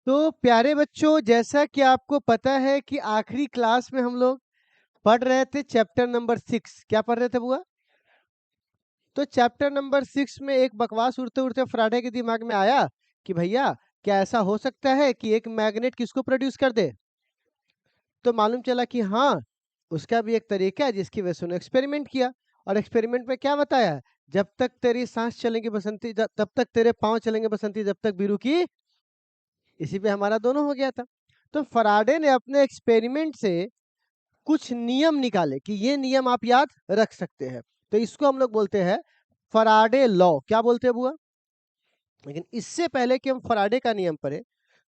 तो प्यारे बच्चों, जैसा कि आपको पता है कि आखिरी क्लास में हम लोग पढ़ रहे थे चैप्टर नंबर 6। क्या पढ़ रहे थे बुआ? तो चैप्टर नंबर 6 में एक बकवास उड़ते उड़ते फराडे के दिमाग में आया कि भैया, क्या ऐसा हो सकता है कि एक मैग्नेट किसको प्रोड्यूस कर दे? तो मालूम चला कि हाँ, उसका भी एक तरीका है जिसकी वजह से उन्होंने एक्सपेरिमेंट किया। और एक्सपेरिमेंट में क्या बताया? जब तक तेरी सांस चलेंगी बसंती, तब तक तेरे पाँव चलेंगे बसंती, जब तक बीरू की। इसी पे हमारा दोनों हो गया था। तो फराडे ने अपने एक्सपेरिमेंट से कुछ नियम निकाले कि ये नियम आप याद रख सकते हैं। तो इसको हम लोग बोलते हैं फराडे लॉ। क्या बोलते हैं बुआ? लेकिन इससे पहले कि हम फराडे का नियम पढ़े,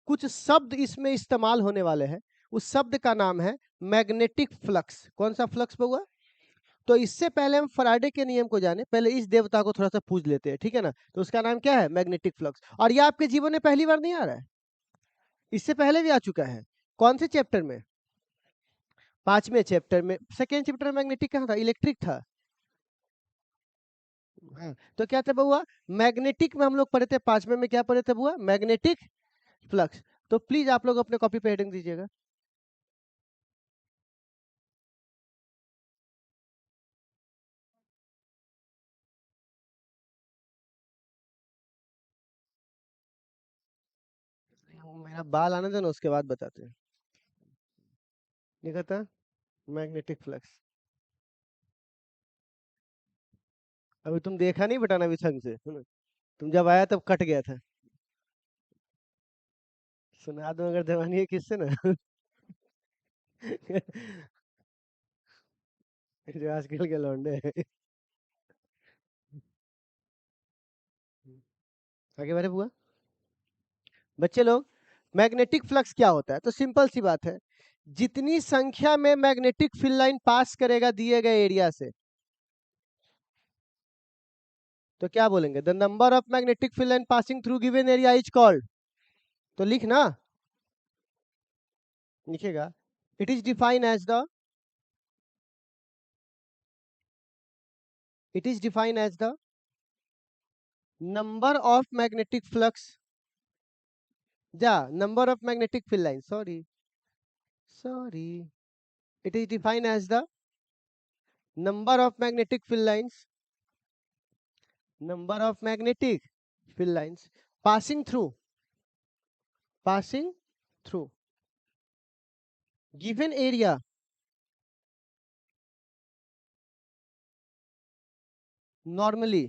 कुछ शब्द इसमें इस्तेमाल होने वाले हैं। उस शब्द का नाम है मैग्नेटिक फ्लक्स। कौन सा फ्लक्स बुआ? तो इससे पहले हम फराडे के नियम को जाने, पहले इस देवता को थोड़ा सा पूछ लेते हैं, ठीक है ना? तो उसका नाम क्या है? Magnetic flux. और ये आपके जीवन में पहली बार नहीं आ रहा है, इससे पहले भी आ चुका है। कौन से चैप्टर में? 5वें चैप्टर में। सेकेंड चैप्टर में मैग्नेटिक कहाँ था? इलेक्ट्रिक था। हाँ, तो क्या था बुआ? मैग्नेटिक में हम लोग पढ़े थे 5वें में। क्या पढ़े थे बुआ? Magnetic flux. तो प्लीज आप लोग अपने कॉपी पे हेडिंग दीजिएगा। मेरा बाल आने दो ना, उसके बाद बताते हैं। लिखा था मैग्नेटिक फ्लक्स। अभी तुम देखा नहीं बटाना भी संग से, है ना? तुम जब आया तब कट गया था। सुना दो अगर दीवानी है किससे ना। जो आजकल के लौंडे हैं। आगे बढ़े बुआ। बच्चे लोग, मैग्नेटिक फ्लक्स क्या होता है? तो सिंपल सी बात है, जितनी संख्या में मैग्नेटिक फील्ड लाइन पास करेगा दिए गए एरिया से, तो क्या बोलेंगे? The number of magnetic field line passing through given area is called. तो लिखना, लिखेगा, it is defined as the, it is defined as the number of magnetic flux, जा number of magnetic field line, sorry sorry, it is defined as the number of magnetic field lines, number of magnetic field lines passing through, passing through given area, normally,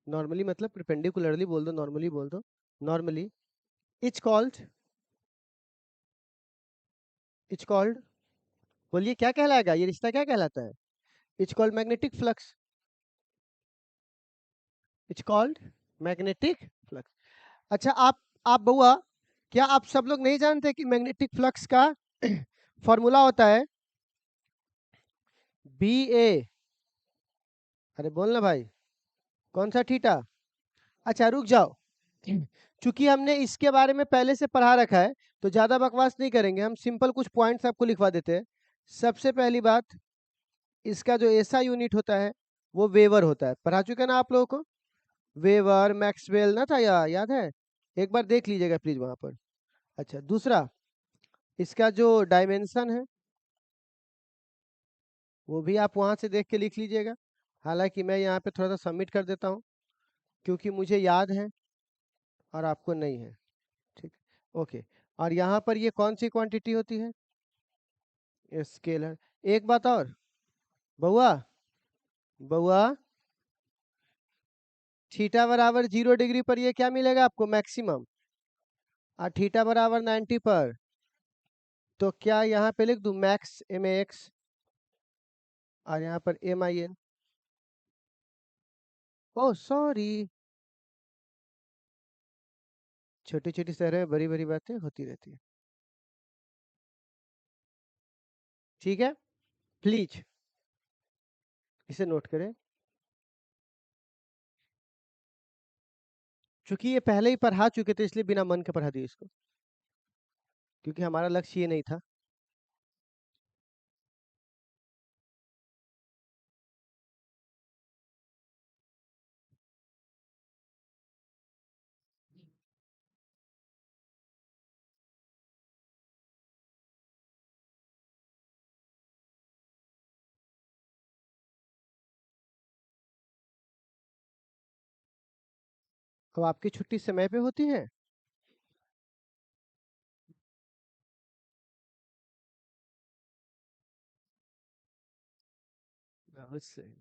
normally मतलब perpendicularly बोल दो, normally बोल दो, normally, it's called, it's called, बोलिए क्या कहलाएगा? ये रिश्ता क्या कहलाता है? it's called magnetic flux, it's called magnetic flux। अच्छा, आप बउआ, क्या आप सब लोग नहीं जानते कि मैग्नेटिक फ्लक्स का फॉर्मूला होता है बी ए, अरे बोल ना भाई, कौन सा थीटा? अच्छा रुक जाओ, चूंकि हमने इसके बारे में पहले से पढ़ा रखा है तो ज्यादा बकवास नहीं करेंगे, हम सिंपल कुछ पॉइंट्स आपको लिखवा देते हैं। सबसे पहली बात, इसका जो ऐसा यूनिट होता है वो वेवर होता है। पढ़ा चुके ना आप लोगों को? वेवर, मैक्सवेल ना था, याद है? एक बार देख लीजिएगा प्लीज वहां पर। अच्छा, दूसरा, इसका जो डायमेंशन है वो भी आप वहां से देख के लिख लीजिएगा। हालांकि मैं यहाँ पे थोड़ा सा सबमिट कर देता हूँ क्योंकि मुझे याद है और आपको नहीं है, ठीक? ओके। और यहाँ पर ये कौन सी क्वांटिटी होती है? स्केलर। एक बात और, बउआ, बउआ, थीटा बराबर 0 डिग्री पर ये क्या मिलेगा आपको? मैक्सिमम। और थीटा बराबर 90 पर, तो क्या यहाँ पे लिख दूं मैक्स एम ए एक्स और यहाँ पर M I N? Oh sorry, छोटी छोटी शहरों में बड़ी बड़ी बातें होती रहती है। ठीक है, प्लीज इसे नोट करें। चूंकि ये पहले ही पढ़ा चुके थे इसलिए बिना मन के पढ़ा दिए इसको, क्योंकि हमारा लक्ष्य ये नहीं था। अब आपकी छुट्टी समय पे होती है? बहुत सही।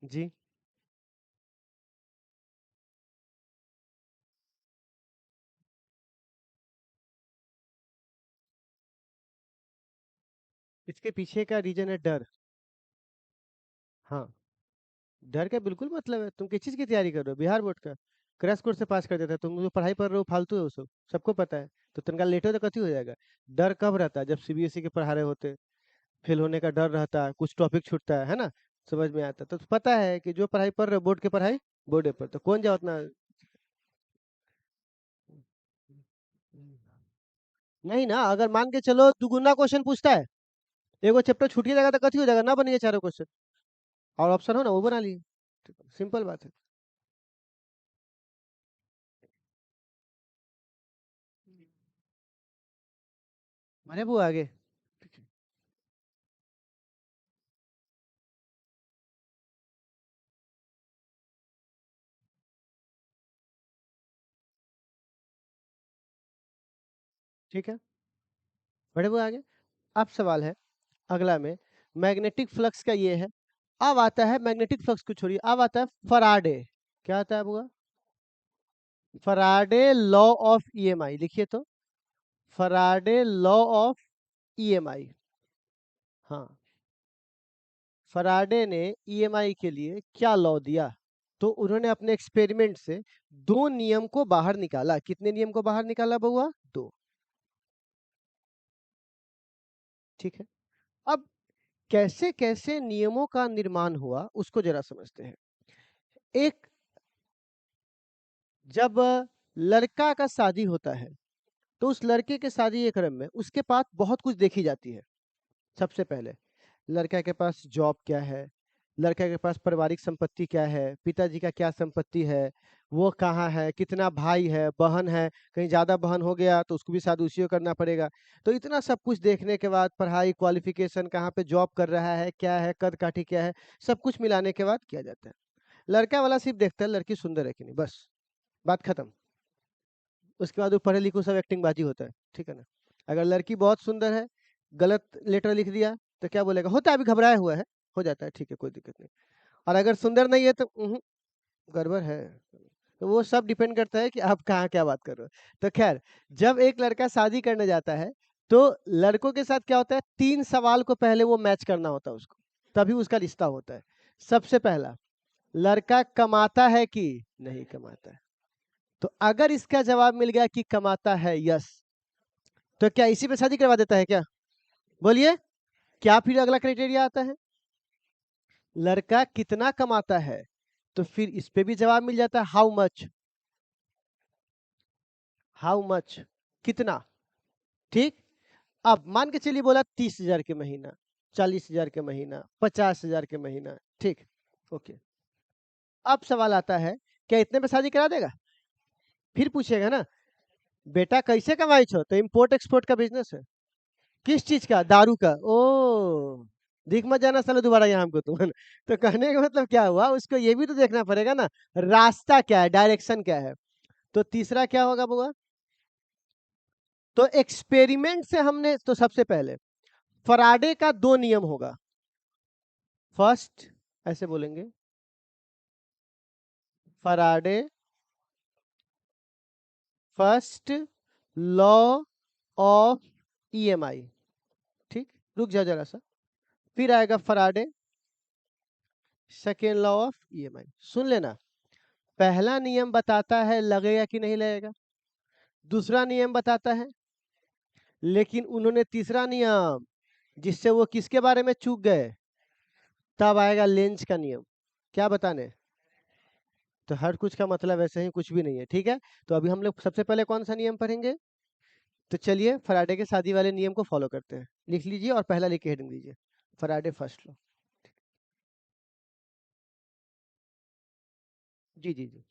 जी। इसके पीछे का रीजन है डर। हाँ, डर का बिल्कुल मतलब है। तुम किस चीज की तैयारी कर रहे हो? बिहार बोर्ड का? क्रैश कोर्स से पास कर देता है। तुम जो पढ़ाई कर रहे हो फालतू है, वो सब सबको पता है। तो तनका लेट हो तो कथी हो जाएगा? डर कब रहता है? जब सीबीएसई के पढ़ा रहे होते, फेल होने का डर रहता है, कुछ टॉपिक छूटता है ना? समझ में आता है। तो पता है कि जो पढ़ाई पढ़ रहे हो बोर्ड की पढ़ाई, बोर्ड पर, तो कौन जाओ उतना। नहीं ना, अगर मान के चलो दुगुना क्वेश्चन पूछता है, एगो चैप्टर छूट जाएगा तो कथी हो जाएगा? ना बनेगा चारों क्वेश्चन। और ऑप्शन हो ना, वो बना लिए। सिंपल बात है। अरे वो आगे। ठीक है, बड़े वो आगे। अब सवाल है अगला में, मैग्नेटिक फ्लक्स का ये है। अब आता है, मैग्नेटिक फ्लक्स को छोड़िए, अब आता है फराडे। क्या आता है बुआ? फराडे लॉ ऑफ ईएमआई, लिखिए तो। Faraday law of EMI. हाँ, फराडे ने ईएमआई के लिए क्या लॉ दिया? तो उन्होंने अपने एक्सपेरिमेंट से दो नियम को बाहर निकाला। कितने नियम को बाहर निकाला बउआ? दो। ठीक है। अब कैसे कैसे नियमों का निर्माण हुआ उसको जरा समझते हैं। एक, जब लड़का का शादी होता है, तो उस लड़के के शादी के क्रम में उसके पास बहुत कुछ देखी जाती है। सबसे पहले लड़का के पास जॉब क्या है, लड़का के पास पारिवारिक संपत्ति क्या है, पिताजी का क्या संपत्ति है, वो कहाँ है, कितना भाई है, बहन है, कहीं ज़्यादा बहन हो गया तो उसको भी शादी उसी को करना पड़ेगा। तो इतना सब कुछ देखने के बाद पढ़ाई, क्वालिफिकेशन, कहाँ पे जॉब कर रहा है, क्या है, कद काठी क्या है, सब कुछ मिलाने के बाद किया जाता है। लड़का वाला सिर्फ देखता है लड़की सुंदर है कि नहीं, बस, बात खत्म। उसके बाद वो पढ़े लिखे सब एक्टिंग बाजी होता है। ठीक है ना? अगर लड़की बहुत सुंदर है, गलत लेटर लिख दिया, तो क्या बोलेगा? होता है, अभी घबराया हुआ है, हो जाता है, ठीक है, कोई दिक्कत नहीं। और अगर सुंदर नहीं है तो गड़बड़ है। तो वो सब डिपेंड करता है कि आप कहाँ क्या बात कर रहे हो। तो खैर, जब एक लड़का शादी करने जाता है, तो लड़कों के साथ क्या होता है, 3 सवाल को पहले वो मैच करना होता है उसको, तभी उसका रिश्ता होता है। सबसे पहला, लड़का कमाता है कि नहीं कमाता है? तो अगर इसका जवाब मिल गया कि कमाता है, यस, तो क्या इसी पे शादी करवा देता है क्या? बोलिए। क्या फिर अगला क्राइटेरिया आता है? लड़का कितना कमाता है? तो फिर इस पे भी जवाब मिल जाता है, हाउ मच। हाउ मच, कितना? ठीक। अब मान के चलिए बोला 30,000 के महीना, 40,000 के महीना, 50,000 के महीना। ठीक, ओके। अब सवाल आता है, क्या इतने में शादी करा देगा? फिर पूछेगा ना, बेटा कैसे कमाई छो? तो इम्पोर्ट एक्सपोर्ट का बिजनेस है। किस चीज का? दारू का। ओ, दिख मत जाना साले दोबारा यहाँ हमको तुम। तो कहने का मतलब क्या हुआ, उसको ये भी तो देखना पड़ेगा ना, रास्ता क्या है, डायरेक्शन क्या है। तो तीसरा क्या होगा बुआ? तो एक्सपेरिमेंट से हमने, तो सबसे पहले फराडे का दो नियम होगा। फर्स्ट, ऐसे बोलेंगे, Faraday first law of EMI. ठीक, रुक जाओ जरा सा। फिर आएगा Faraday second law of EMI. सुन लेना, पहला नियम बताता है लगेगा कि नहीं लगेगा, दूसरा नियम बताता है, लेकिन उन्होंने तीसरा नियम, जिससे वो किसके बारे में चूक गए, तब आएगा लेंज का नियम। क्या बताने? तो हर कुछ का मतलब ऐसे ही कुछ भी नहीं है। ठीक है, तो अभी हम लोग सबसे पहले कौन सा नियम पढ़ेंगे? तो चलिए फराडे के शादी वाले नियम को फॉलो करते हैं। लिख लीजिए और पहला लिख के हेडिंग दीजिए, फराडे फर्स्ट लॉ। जी जी जी।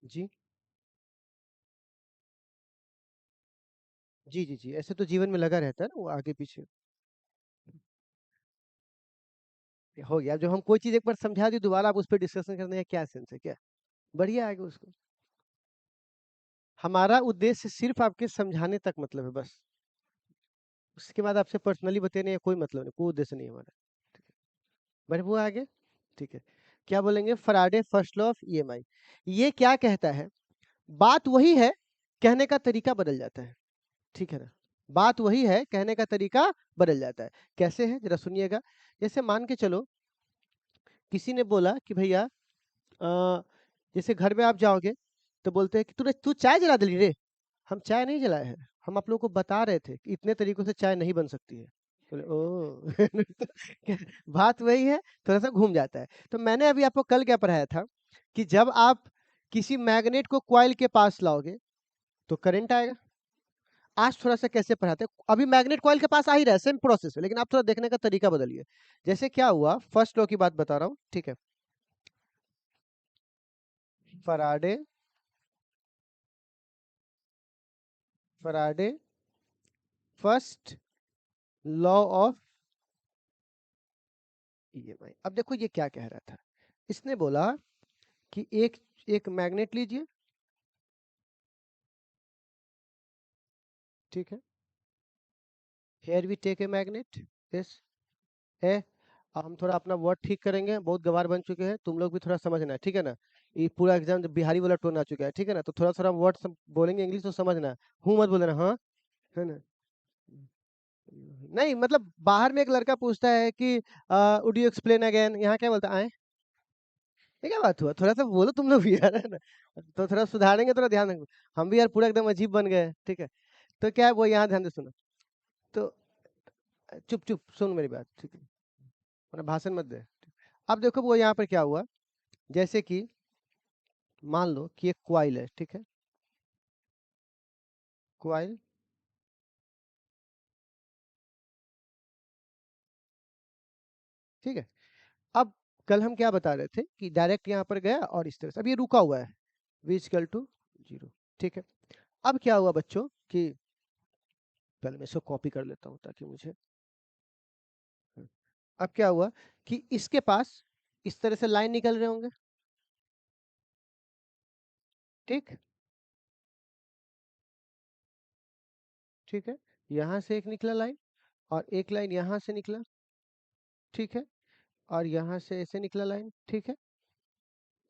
जी जी जी जी, ऐसे तो जीवन में लगा रहता है ना वो आगे पीछे। हो गया। जब हम कोई चीज एक बार समझा दी, दोबारा आप उस पर डिस्कशन करने का क्या सेंस है? क्या बढ़िया आएगा उसको। हमारा उद्देश्य सिर्फ आपके समझाने तक मतलब है बस। उसके बाद आपसे पर्सनली बताने का कोई मतलब नहीं, कोई उद्देश्य नहीं हमारा। बढ़िया, वो आगे। ठीक है, क्या बोलेंगे? Faraday first law of EMI, ये क्या कहता है? बात वही है, कहने का तरीका बदल जाता है। ठीक है ना? बात वही है, कहने का तरीका बदल जाता है। कैसे है जरा सुनिएगा। जैसे मान के चलो, किसी ने बोला कि भैया जैसे घर में आप जाओगे तो बोलते हैं कि तू चाय जला दिली रे। हम चाय नहीं जलाए हैं, हम आप लोगों को बता रहे थे कि इतने तरीकों से चाय नहीं बन सकती है। बोले ओ बात वही है, थोड़ा सा घूम जाता है। तो मैंने अभी आपको कल क्या पढ़ाया था कि जब आप किसी मैग्नेट को कॉइल के पास लाओगे तो करंट आएगा। आज थोड़ा सा कैसे पढ़ाते हैं, अभी मैग्नेट कॉइल के पास आ ही रहा है, सेम प्रोसेस है, लेकिन आप थोड़ा देखने का तरीका बदलिए। जैसे क्या हुआ, फर्स्ट लॉ की बात बता रहा हूँ, ठीक है? Faraday Faraday first law of EMI. अब देखो ये क्या कह रहा था। इसने बोला कि एक एक मैग्नेट लीजिए, ठीक है? Here we take a magnet, yes है। अब हम थोड़ा अपना वर्ड ठीक करेंगे, बहुत गवार बन चुके हैं, तुम लोग भी थोड़ा समझना है, ठीक है ना? ये पूरा एग्जाम बिहारी वाला टोन आ चुका है, ठीक है ना? तो थोड़ा थोड़ा वर्ड बोलेंगे इंग्लिश तो समझना, हूँ मत बोलना, हाँ, है ना? नहीं मतलब बाहर में एक लड़का पूछता है कि वुड यू एक्सप्लेन अगेन, यहाँ क्या बोलता है? ये क्या बात हुआ? थोड़ा सा बोलो तुम लोग भी यार, है ना? तो थोड़ा सुधारेंगे, थोड़ा ध्यान रखो। हम भी यार पूरा एकदम अजीब बन गए, ठीक है? तो क्या है वो, यहाँ ध्यान से सुनो। तो चुप चुप सुन मेरी बात, ठीक है? वरना भाषण मत दे। अब देखो वो यहाँ पर क्या हुआ, जैसे कि मान लो कि एक क्वाइल है, ठीक है? क्वाइल, ठीक है? अब कल हम क्या बता रहे थे कि डायरेक्ट यहाँ पर गया और इस तरह से अब ये रुका हुआ है, v इक्वल टू 0, ठीक है? अब क्या हुआ बच्चों कि पहले मैं इसको कॉपी कर लेता हूँ ताकि मुझे, अब क्या हुआ कि इसके पास इस तरह से लाइन निकल रहे होंगे, ठीक? ठीक है, यहाँ से एक निकला लाइन और एक लाइन यहाँ से निकला, ठीक है? और यहाँ से ऐसे निकला लाइन, ठीक है?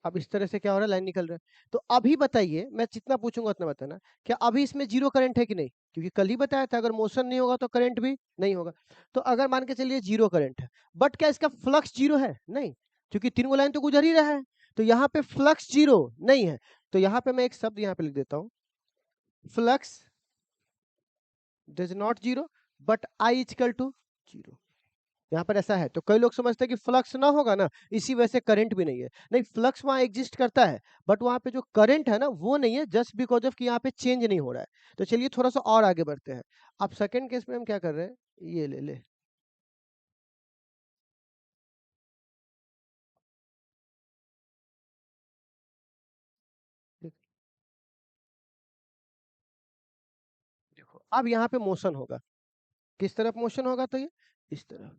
अब इस तरह से क्या हो रहा है, लाइन निकल रहा है। तो अभी बताइए, मैं जितना पूछूंगा उतना बताना, क्या अभी इसमें जीरो करंट है कि नहीं? क्योंकि कल ही बताया था अगर मोशन नहीं होगा तो करंट भी नहीं होगा। तो अगर मान के चलिए जीरो करंट है, बट क्या इसका फ्लक्स जीरो है? नहीं, क्योंकि तीन गो लाइन तो गुजर ही रहा है। तो यहाँ पे फ्लक्स जीरो नहीं है। तो यहाँ पे मैं एक शब्द यहाँ पे लिख देता हूँ, flux does not zero but I equal to zero. यहाँ पर ऐसा है, तो कई लोग समझते हैं कि फ्लक्स ना होगा ना, इसी वजह से करंट भी नहीं है। नहीं, फ्लक्स वहाँ एग्जिस्ट करता है, बट वहाँ पे जो करंट है ना वो नहीं है, जस्ट बिकॉज ऑफ कि यहाँ पे चेंज नहीं हो रहा है। तो चलिए थोड़ा सा और आगे बढ़ते हैं। अब सेकंड केस में हम क्या कर रहे हैं, ये ले ले, देख- देखो अब यहाँ पे मोशन होगा, किस तरफ मोशन होगा? तो ये इस तरफ,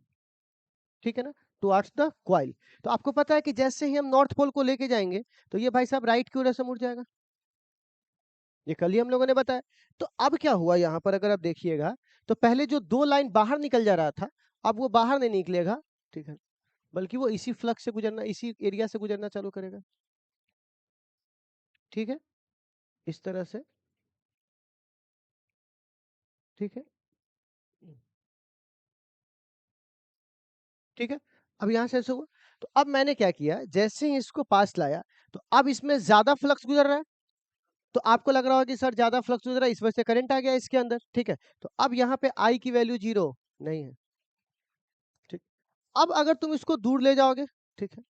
ठीक है ना, टुवर्ड्स द क्वाइल। तो आपको पता है कि जैसे ही हम नॉर्थ पोल को लेके जाएंगे तो ये भाई साहब राइट की ओर से मुड़ जाएगा, ये कल ही हम लोगों ने बताया। तो अब क्या हुआ यहाँ पर अगर आप देखिएगा, तो पहले जो दो लाइन बाहर निकल जा रहा था, अब वो बाहर नहीं निकलेगा, ठीक है? बल्कि वो इसी फ्लक्स से गुजरना, इसी एरिया से गुजरना चालू करेगा, ठीक है? इस तरह से, ठीक है? ठीक है, अब यहाँ से ऐसे हुआ। तो अब मैंने क्या किया, जैसे ही इसको पास लाया तो अब इसमें ज्यादा फ्लक्स गुजर रहा है। तो आपको लग रहा होगा कि सर ज्यादा फ्लक्स गुजर रहा है इस वजह से करंट आ गया इसके अंदर, ठीक है? तो अब यहाँ पे आई की वैल्यू जीरो नहीं है, ठीक? अब अगर तुम इसको दूर ले जाओगे, ठीक है?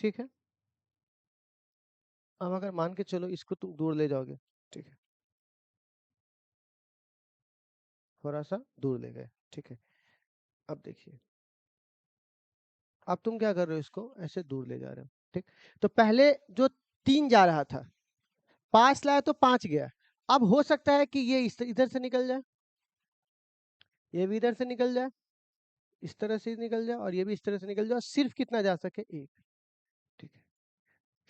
ठीक है, अब अगर मान के चलो इसको तुम दूर ले जाओगे, ठीक है? थोड़ा सा दूर ले गए, ठीक है? अब देखिए, अब तुम क्या कर रहे हो, इसको ऐसे दूर ले जा रहे हो, ठीक? तो पहले जो तीन जा रहा था, पांच लाया तो पांच गया। अब हो सकता है कि ये इधर से निकल जाए, ये भी इधर से निकल जाए, इस तरह से निकल जाए और ये भी इस तरह से निकल जाए, सिर्फ कितना जा सके 1, ठीक है।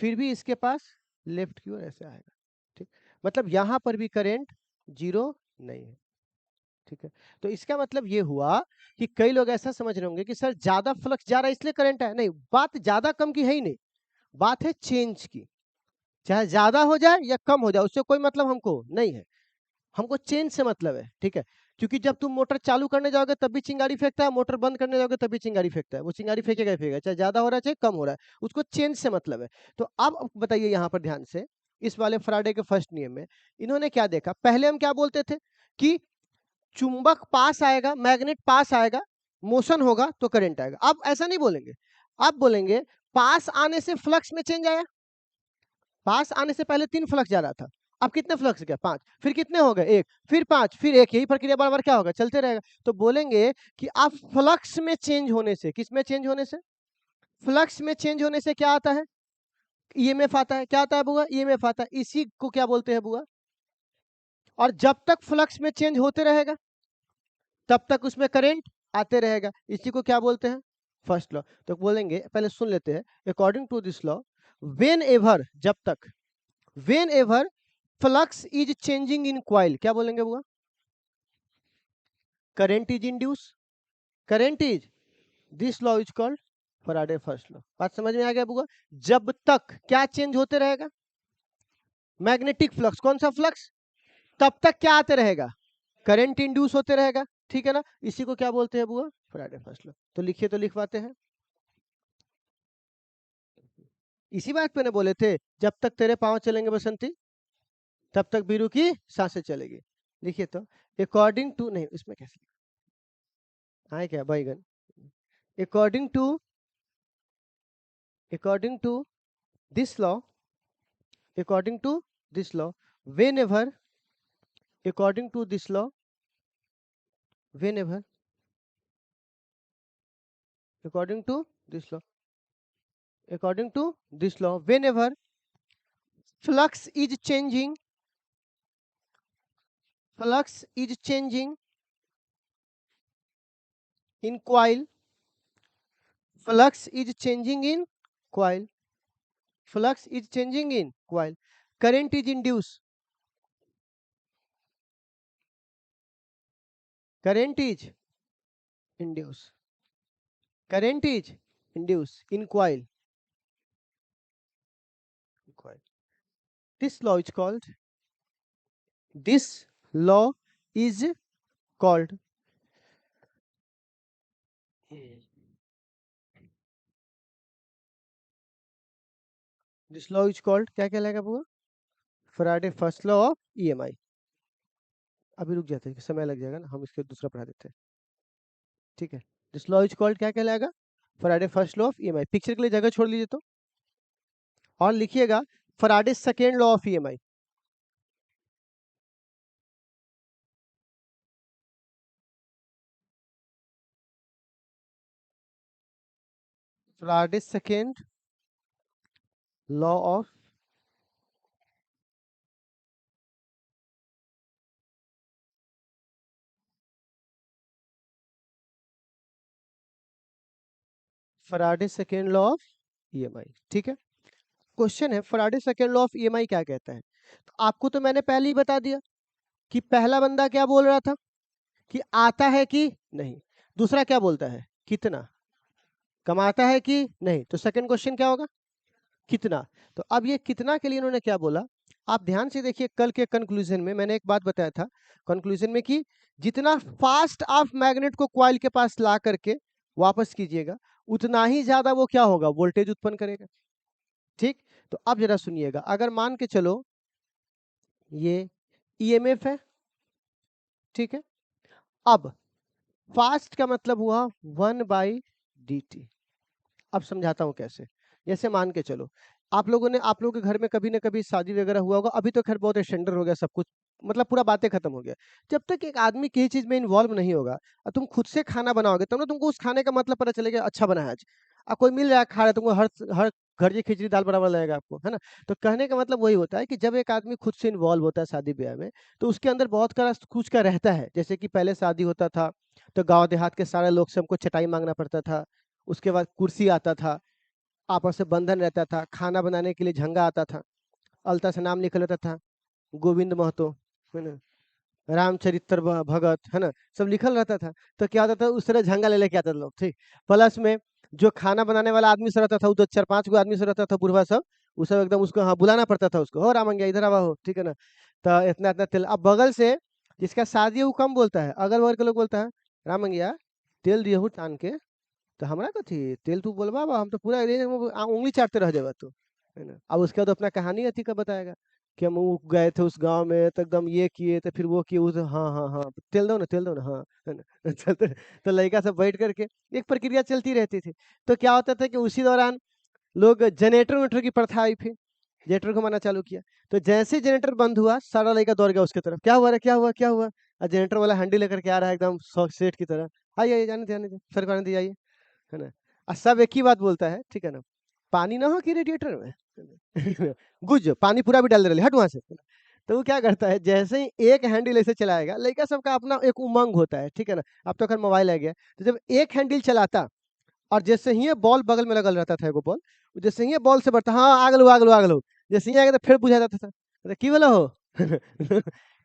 फिर भी इसके पास लेफ्ट की ओर ऐसे आएगा, ठीक। मतलब यहाँ पर भी करंट 0 नहीं है, ठीक है। तो इसका मतलब ये हुआ कि कई लोग ऐसा समझ रहे होंगे कि सर ज्यादा फ्लक्स जा रहा है इसलिए करंट है, नहीं, बात ज्यादा कम की है ही नहीं, बात है चेंज की। चाहे ज्यादा हो जाए या कम हो जाए उससे कोई मतलब हमको नहीं है, हमको चेंज से मतलब है, ठीक है। क्योंकि जब तुम मोटर चालू करने जाओगे तब भी चिंगारी फेंकता है, मोटर बंद करने जाओगे तब भी चिंगारी फेंकता है, वो चिंगारी फेंकेगा ही फेंकेगा, चाहे ज्यादा हो रहा है चाहे कम हो रहा है, उसको चेंज से मतलब है। तो अब बताइए यहाँ पर ध्यान से, इस वाले फैराडे के फर्स्ट नियम में इन्होंने क्या देखा, पहले हम क्या बोलते थे कि चुंबक पास आएगा, मैग्नेट पास आएगा, मोशन होगा तो करंट आएगा। अब ऐसा नहीं बोलेंगे, अब बोलेंगे पास आने से फ्लक्स में चेंज आया, पास आने से पहले 3 फ्लक्स जा रहा था, अब कितने फ्लक्स गए 5, फिर कितने हो गए 1, फिर 5, फिर 1, यही प्रक्रिया बार बार क्या होगा, चलते रहेगा। तो बोलेंगे कि अब फ्लक्स में चेंज होने से, किस में चेंज होने से, फ्लक्स में चेंज होने से क्या आता है, ईएमएफ आता है। क्या आता है बुआ, ईएमएफ आता है। इसी को क्या बोलते हैं बुआ, और जब तक फ्लक्स में चेंज होते रहेगा तब तक उसमें करंट आते रहेगा, इसी को क्या बोलते हैं, फर्स्ट लॉ। तो बोलेंगे, पहले सुन लेते हैं, according to this law, whenever, जब तक, whenever flux is changing in coil, क्या बोलेंगे बुआ, current is induce, current is, this law is called Faraday first law. बात समझ में आ गया बुआ। जब तक क्या चेंज होते रहेगा, मैग्नेटिक फ्लक्स, कौन सा फ्लक्स, तब तक क्या आते रहेगा, करंट इंड्यूस होते रहेगा, ठीक है ना। इसी को क्या बोलते हैं बुआ, फैराडे फर्स्ट लॉ। तो लिखिए, तो लिखवाते हैं, इसी बात पे ना बोले थे, जब तक तेरे पांव चलेंगे बसंती तब तक बीरू की सांसें चलेगी। लिखिए तो, अकॉर्डिंग टू, नहीं इसमें कैसे आए क्या बैगन, according to, according to this law, according to this law, whenever, according to this law, whenever, according to this law, according to this law, whenever flux is changing, flux is changing in coil, flux is changing in coil, flux is changing in coil, current is induced, current is induced, current is induced in coil, coil. This law is called, this law is called, this law is called, क्या कहलाएगा बुआ, Faraday first law of EMI. अभी रुक जाते हैं, समय लग जाएगा ना, हम इसके दूसरा पढ़ा देते हैं, ठीक है। दिस लॉ इज कॉल्ड क्या कहलाएगा, Faraday first law of EMI. Picture के लिए जगह छोड़ लीजिए तो, और लिखिएगा Faraday second law of EMI, Faraday second law of Faraday second law of EMI, ठीक है। क्वेश्चन है Faraday second law of EMI क्या कहता है। तो आपको तो मैंने पहले ही बता दिया कि पहला बंदा क्या बोल रहा था कि आता है कि नहीं, दूसरा क्या बोलता है, कितना कमाता है कि नहीं। तो सेकंड क्वेश्चन क्या होगा, कितना। तो अब ये कितना के लिए इन्होंने क्या बोला, आप ध्यान से देखिए, कल के कंक्लूजन में मैंने एक बात बताया था कंक्लूजन में कि जितना फास्ट आप मैग्नेट को कॉइल के पास ला करके वापस कीजिएगा उतना ही ज्यादा वो क्या होगा, वोल्टेज उत्पन्न करेगा, ठीक। तो अब जरा सुनिएगा, अगर मान के चलो ये ईएमएफ है, ठीक है। अब फास्ट का मतलब हुआ 1/dt। अब समझाता हूं कैसे। जैसे मान के चलो आप लोगों के घर में कभी ना कभी शादी वगैरह हुआ होगा, अभी तो खैर बहुत स्टैंडर्ड हो गया सब कुछ, मतलब पूरा बातें खत्म हो गया। जब तक एक आदमी किसी चीज में इन्वॉल्व नहीं होगा और तुम खुद से खाना बनाओगे तब ना तुमको उस खाने का मतलब पता चलेगा अच्छा बना है आज। अब कोई मिल रहा है खा रहा है, तुमको हर हर घर की खिचड़ी दाल बराबर लगेगा आपको, है ना। तो कहने का मतलब वही होता है कि जब एक आदमी खुद से इन्वॉल्व होता है शादी ब्याह में, तो उसके अंदर बहुत कुछ का रहता है। जैसे कि पहले शादी होता था तो गांव देहात के सारे लोग से हमको चटाई मांगना पड़ता था, उसके बाद कुर्सी आता था, आपस में बंधन रहता था, खाना बनाने के लिए झंगा आता था, अलता से नाम लिख लेता था, गोविंद महतो, है ना, रामचरित्र भगत, है ना, सब लिखल रहता था। तो क्या होता था, उस तरह झंगा ले लेके आते थे लोग, ठीक। प्लस में जो खाना बनाने वाला आदमी से रहता था, वो तो 4-5 गो आदमी से रहता था, बुढ़वा सब, वो सब एकदम उसको हाँ बुलाना पड़ता था उसको, हो रामंगिया इधर आवा हो, ठीक है ना। तो इतना इतना तेल, अब बगल से जिसका शादी है वो कम बोलता है, अगल बगल के लोग बोलता है रामंगिया तेल दिए हो टान के, तो हमरा कथी तेल तू बोलबा बा, हम तो पूरा उंगली चाटते रह जाएगा तू, है ना। अब उसके बाद अपना कहानी अथी का बताएगा कि हम वो गए थे उस गांव में तो एकदम ये किए थे, फिर वो किए, उस हाँ हाँ हाँ तेल दो ना, तेल दो ना, हाँ, है ना। चलते, तो लड़का सब बैठ करके एक प्रक्रिया चलती रहती थी। तो क्या होता था कि उसी दौरान लोग जनरेटर वेटर की प्रथा आई, फिर जनरेटर घुमाना चालू किया। तो जैसे जनरेटर बंद हुआ, सारा लड़का दौड़ गया उसके तरफ, क्या हुआ रे, क्या हुआ, क्या हुआ। और जनरेटर वाला हंडी लेकर के आ रहा है एकदम सेठ की तरह, आइए आइए, जाने दे सर, आने दीजिए, आइए, है ना। और सब एक ही बात बोलता है, ठीक है ना, पानी ना हो कि रेडिएटर में, गुज पानी पूरा भी डाल दे रहे, हट वहां से। तो वो क्या करता है, जैसे ही एक हैंडल ऐसे चलाएगा, लड़का सबका अपना एक उमंग होता है, ठीक है ना। अब तो खैर मोबाइल आ गया, तो जब एक हैंडल चलाता और जैसे ही ये बॉल बगल में लगल रहता था, एगो बॉल, जैसे ही ये बॉल से बढ़ता, हाँ आगलो आगलो आगलो, जैसे ही आगे तो फिर बुझा जाता था, तो की बोला हो।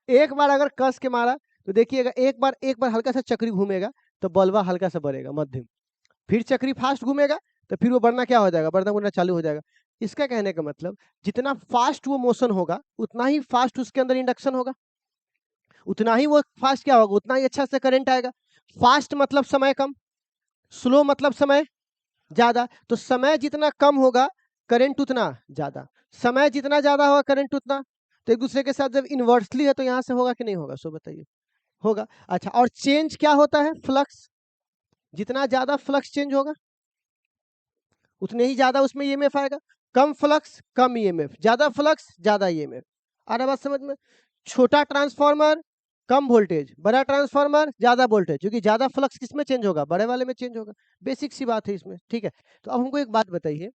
एक बार अगर कस के मारा तो देखिएगा, एक बार हल्का सा चक्री घूमेगा तो बॉलवा हल्का सा बढ़ेगा मध्यम, फिर चक्री फास्ट घूमेगा तो फिर वो बढ़ना क्या हो जाएगा, बढ़ना बढ़ना चालू हो जाएगा। इसका कहने का मतलब जितना फास्ट वो मोशन होगा उतना ही फास्ट उसके अंदर इंडक्शन होगा, उतना ही वो फास्ट क्या होगा, उतना ही अच्छा से करंट आएगा। फास्ट मतलब समय कम, स्लो मतलब समय ज्यादा, तो समय जितना कम होगा करंट उतना ज्यादा, समय जितना ज्यादा होगा करंट उतना। तो एक दूसरे के साथ जब इन्वर्सली है तो यहाँ से होगा कि नहीं होगा, सो बताइए, होगा। अच्छा, और चेंज क्या होता है, फ्लक्स, जितना ज्यादा फ्लक्स चेंज होगा उतने ही ज्यादा उसमें ईएमएफ आएगा। कम फ्लक्स कम ईएमएफ, ज्यादा फ्लक्स ज्यादा ईएमएफ। आ रहा बात समझ में। छोटा ट्रांसफार्मर कम वोल्टेज, बड़ा ट्रांसफार्मर ज्यादा वोल्टेज, क्योंकि ज्यादा फ्लक्स किसमें चेंज होगा, बड़े वाले में चेंज होगा। बेसिक सी बात है इसमें, ठीक है। तो अब हमको एक बात बताइए,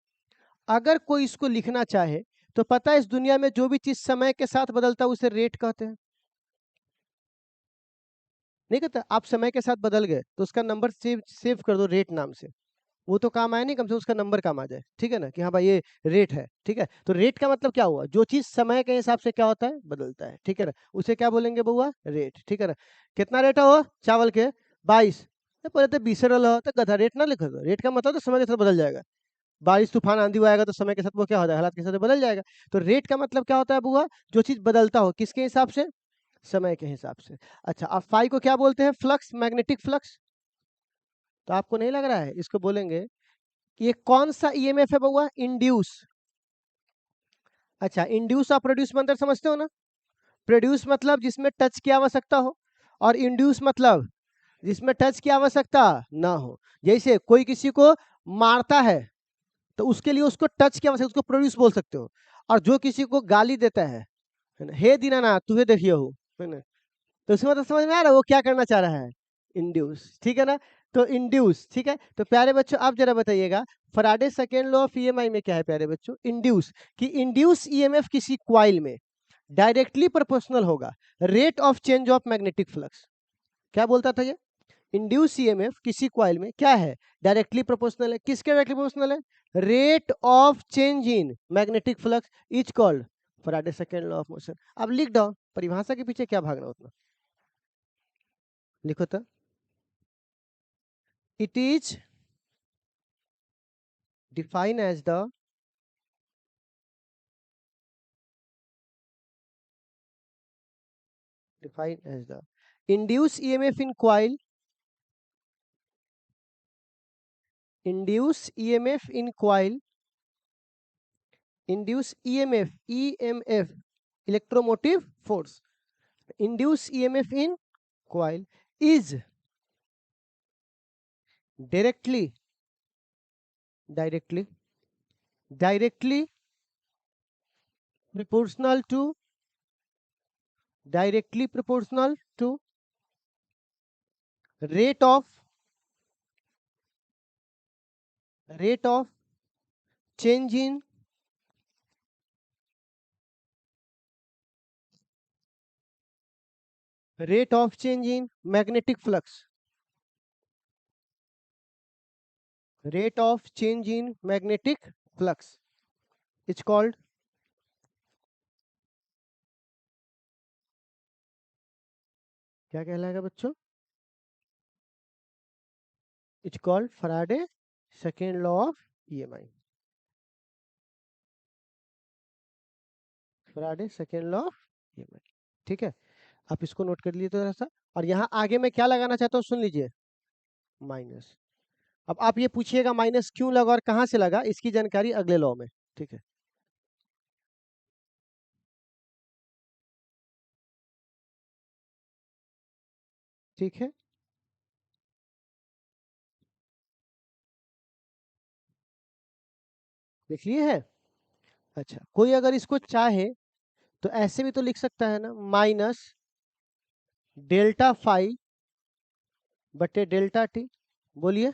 अगर कोई इसको लिखना चाहे तो पता है इस दुनिया में जो भी चीज समय के साथ बदलता है उसे रेट कहते हैं, नहीं कहते। आप समय के साथ बदल गए तो उसका नंबर सेव सेव कर दो रेट नाम से, वो तो काम आया नहीं, कम से कम उसका नंबर काम आ जाए, ठीक है ना, कि हाँ भाई ये रेट है, ठीक है। तो रेट का मतलब क्या हुआ, जो चीज समय के हिसाब से क्या होता है, बदलता है, ठीक है ना, उसे क्या बोलेंगे बउआ, रेट, ठीक है ना। कितना रेट हो चावल के, 22, पहले तो 20 रहा तो गधा रेट ना लिखो, रेट का मतलब तो समय के साथ बदल जाएगा, बारिश तूफान आंधी आएगा तो समय के साथ वो क्या हो जाएगा, हालात के साथ बदल जाएगा। तो रेट का मतलब क्या होता है बुआ, जो चीज बदलता हो, किसके हिसाब से, समय के हिसाब से। अच्छा, अब फाई को क्या बोलते हैं, फ्लक्स, मैग्नेटिक फ्लक्स। तो आपको नहीं लग रहा है, इसको बोलेंगे ये कौन सा ईएमएफ है बउआ, इंड्यूस। अच्छा, इंड्यूस और प्रोड्यूस में अंतर समझते हो ना। प्रोड्यूस मतलब जिसमें टच की आवश्यकता हो, और इंड्यूस मतलब जिसमें टच की आवश्यकता ना हो। जैसे कोई किसी को मारता है तो उसके लिए उसको टच की आवश्यकता, उसको प्रोड्यूस बोल सकते हो। और जो किसी को गाली देता है ना, हे दीनानाथ तुहे देखिए हो, है ना, तो उसमें तो समझ में आ रहा है वो क्या करना चाह रहा है, इंड्यूस, ठीक है ना। तो इंड्यूस, ठीक है। तो प्यारे बच्चों आप जरा बताइएगा, Faraday second law of EMI में क्या है प्यारे बच्चों, इंड्यूस, कि इंड्यूस ईएमएफ किसी क्वाइल में डायरेक्टली प्रोपोर्शनल होगा rate of change of magnetic flux. क्या बोलता था ये, इंड्यूस ईएमएफ किसी क्वाइल में क्या है, डायरेक्टली प्रोपोर्शनल है, किसके डायरेक्टली प्रोपोर्शनल है, rate of change in magnetic flux is called Faraday second law of motion. अब लिख दो, परिभाषा के पीछे क्या भागना उतना, लिखो तो, it is defined as the induced EMF in coil, induced EMF in coil, induced EMF electromotive force, induced EMF in coil is directly directly directly proportional to directly proportional to rate of rate of change in rate of change in magnetic flux, rate of change in magnetic flux it's called, क्या कहलाएगा बच्चों? It's called Faraday second law of EMI. Faraday second law of EMI. ठीक है, आप इसको note कर लिए तो ऐसा। और यहाँ आगे मैं क्या लगाना चाहता हूँ सुन लीजिए, माइनस। अब आप ये पूछिएगा माइनस क्यों लगा और कहाँ से लगा, इसकी जानकारी अगले लॉ में। ठीक है, ठीक है, लिख लिए है। अच्छा, कोई अगर इसको चाहे तो ऐसे भी तो लिख सकता है ना, माइनस डेल्टा फाई बटे डेल्टा टी। बोलिए,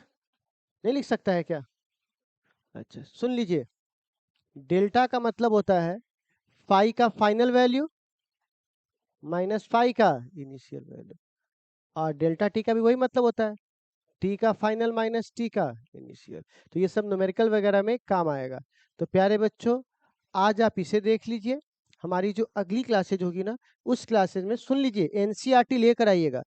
नहीं लिख सकता है क्या? अच्छा सुन लीजिए, डेल्टा का मतलब होता है फाई का फाइनल वैल्यू माइनस फाई का इनिशियल वैल्यू, और डेल्टा टी का भी वही मतलब होता है, टी का फाइनल माइनस टी का इनिशियल। तो ये सब न्यूमेरिकल वगैरह में काम आएगा। तो प्यारे बच्चों, आज आप इसे देख लीजिए। हमारी जो अगली क्लासेज होगी ना, उस क्लासेज में सुन लीजिए एनसीईआरटी लेकर आइएगा,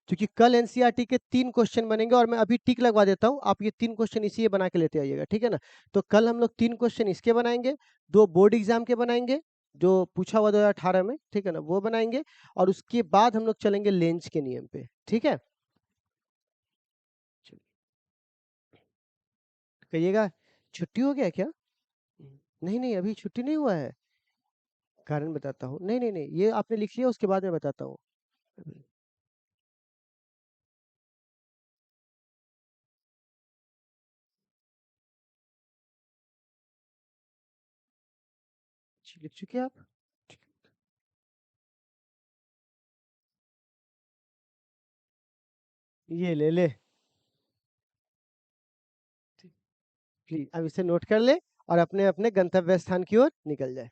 क्योंकि कल एनसीईआरटी के 3 क्वेश्चन बनेंगे, और मैं अभी टिक लगवा देता हूँ, आप ये 3 क्वेश्चन इसी बना के लेते आइएगा, ठीक है ना? तो कल हम लोग 3 क्वेश्चन इसके बनाएंगे, 2 बोर्ड एग्जाम के बनाएंगे जो पूछा हुआ 2018 में, ठीक है ना, वो बनाएंगे, और उसके बाद हम लोग चलेंगे लेंज के नियम पे। ठीक है, कहिएगा छुट्टी हो गया क्या? नहीं नहीं, अभी छुट्टी नहीं हुआ है, कारण बताता हूँ। नहीं नहीं नहीं, ये आपने लिख लिया, उसके बाद मैं बताता हूँ। लिख चुके हैं आप? ये ले ले, प्लीज अब इसे नोट कर ले और अपने अपने गंतव्य स्थान की ओर निकल जाए।